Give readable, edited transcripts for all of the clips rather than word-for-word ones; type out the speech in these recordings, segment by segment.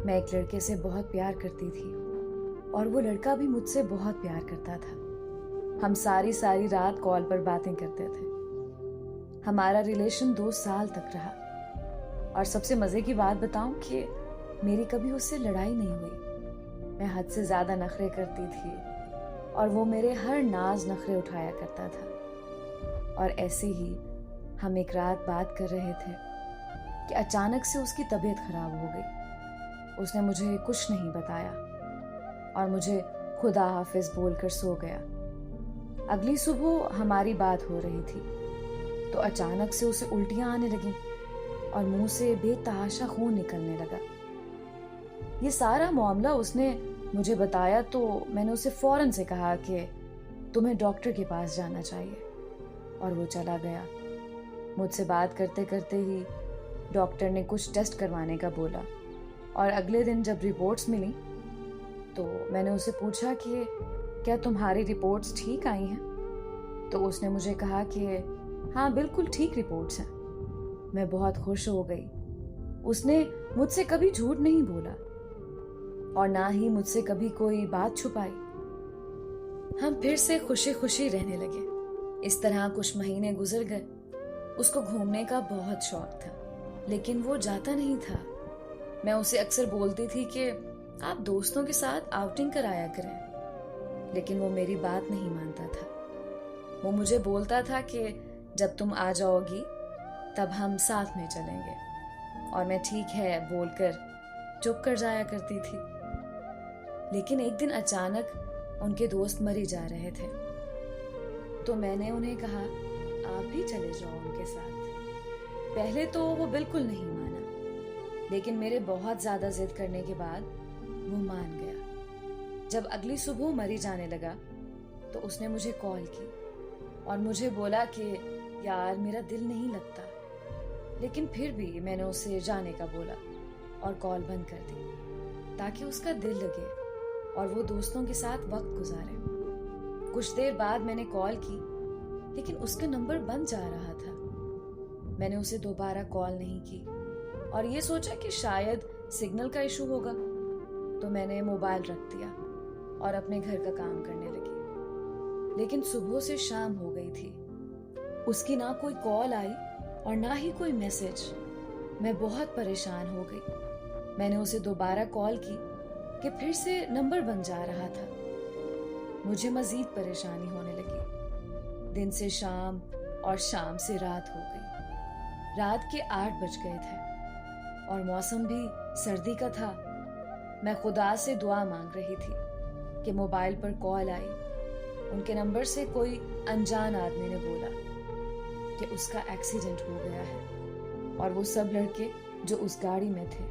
मैं एक लड़के से बहुत प्यार करती थी और वो लड़का भी मुझसे बहुत प्यार करता था। हम सारी सारी रात कॉल पर बातें करते थे। हमारा रिलेशन 2 साल तक रहा और सबसे मज़े की बात बताऊं कि मेरी कभी उससे लड़ाई नहीं हुई। मैं हद से ज़्यादा नखरे करती थी और वो मेरे हर नाज नखरे उठाया करता था। और ऐसे ही हम एक रात बात कर रहे थे कि अचानक से उसकी तबीयत खराब हो गई। उसने मुझे कुछ नहीं बताया और मुझे खुदा हाफिज बोलकर सो गया। अगली सुबह हमारी बात हो रही थी तो अचानक से उसे उल्टियां आने लगीं और मुंह से बेतहाशा खून निकलने लगा। ये सारा मामला उसने मुझे बताया तो मैंने उसे फौरन से कहा कि तुम्हें डॉक्टर के पास जाना चाहिए, और वो चला गया। मुझसे बात करते करते ही डॉक्टर ने कुछ टेस्ट करवाने का बोला और अगले दिन जब रिपोर्ट्स मिली तो मैंने उसे पूछा कि क्या तुम्हारी रिपोर्ट्स ठीक आई हैं? तो उसने मुझे कहा कि हाँ, बिल्कुल ठीक रिपोर्ट्स हैं। मैं बहुत खुश हो गई। उसने मुझसे कभी झूठ नहीं बोला और ना ही मुझसे कभी कोई बात छुपाई। हम फिर से खुशी खुशी रहने लगे। इस तरह कुछ महीने गुजर गए। उसको घूमने का बहुत शौक था लेकिन वो जाता नहीं था। मैं उसे अक्सर बोलती थी कि आप दोस्तों के साथ आउटिंग कराया करें, लेकिन वो मेरी बात नहीं मानता था। वो मुझे बोलता था कि जब तुम आ जाओगी तब हम साथ में चलेंगे, और मैं ठीक है बोलकर चुप कर जाया करती थी। लेकिन एक दिन अचानक उनके दोस्त मरी जा रहे थे तो मैंने उन्हें कहा आप भी चले जाओ उनके साथ। पहले तो वो बिल्कुल नहीं माना, लेकिन मेरे बहुत ज्यादा जिद करने के बाद वो मान गया। जब अगली सुबह मरी जाने लगा तो उसने मुझे कॉल की और मुझे बोला कि यार मेरा दिल नहीं लगता, लेकिन फिर भी मैंने उसे जाने का बोला और कॉल बंद कर दी ताकि उसका दिल लगे और वो दोस्तों के साथ वक्त गुजारे। कुछ देर बाद मैंने कॉल की लेकिन उसका नंबर बंद जा रहा था। मैंने उसे दोबारा कॉल नहीं की और ये सोचा कि शायद सिग्नल का इशू होगा, तो मैंने मोबाइल रख दिया और अपने घर का काम करने लगी। लेकिन सुबह से शाम हो गई थी, उसकी ना कोई कॉल आई और ना ही कोई मैसेज। मैं बहुत परेशान हो गई। मैंने उसे दोबारा कॉल की कि फिर से नंबर बन जा रहा था। मुझे मजीद परेशानी होने लगी। दिन से शाम और शाम से रात हो गई। रात के 8 बज गए थे और मौसम भी सर्दी का था। मैं खुदा से दुआ मांग रही थी कि मोबाइल पर कॉल आई। उनके नंबर से कोई अनजान आदमी ने बोला कि उसका एक्सीडेंट हो गया है और वो सब लड़के जो उस गाड़ी में थे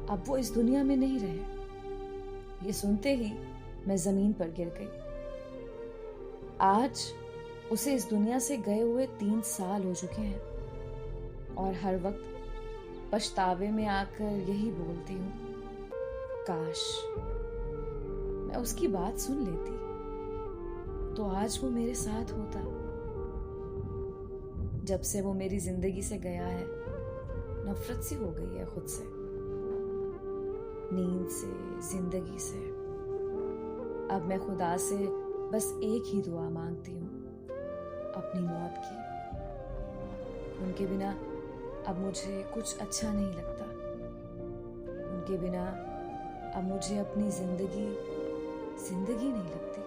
अब वो इस दुनिया में नहीं रहे। ये सुनते ही मैं जमीन पर गिर गई। आज उसे इस दुनिया से गए हुए 3 साल हो चुके हैं और हर वक्त पछतावे में आकर यही बोलती हूँ, काश मैं उसकी बात सुन लेती तो आज वो मेरे साथ होता। जब से वो मेरी जिंदगी से गया है नफरत सी हो गई है खुद से, नींद से, जिंदगी से। अब मैं खुदा से बस एक ही दुआ मांगती हूँ, अपनी मौत की। उनके बिना अब मुझे कुछ अच्छा नहीं लगता। उनके बिना अब मुझे अपनी जिंदगी नहीं लगती।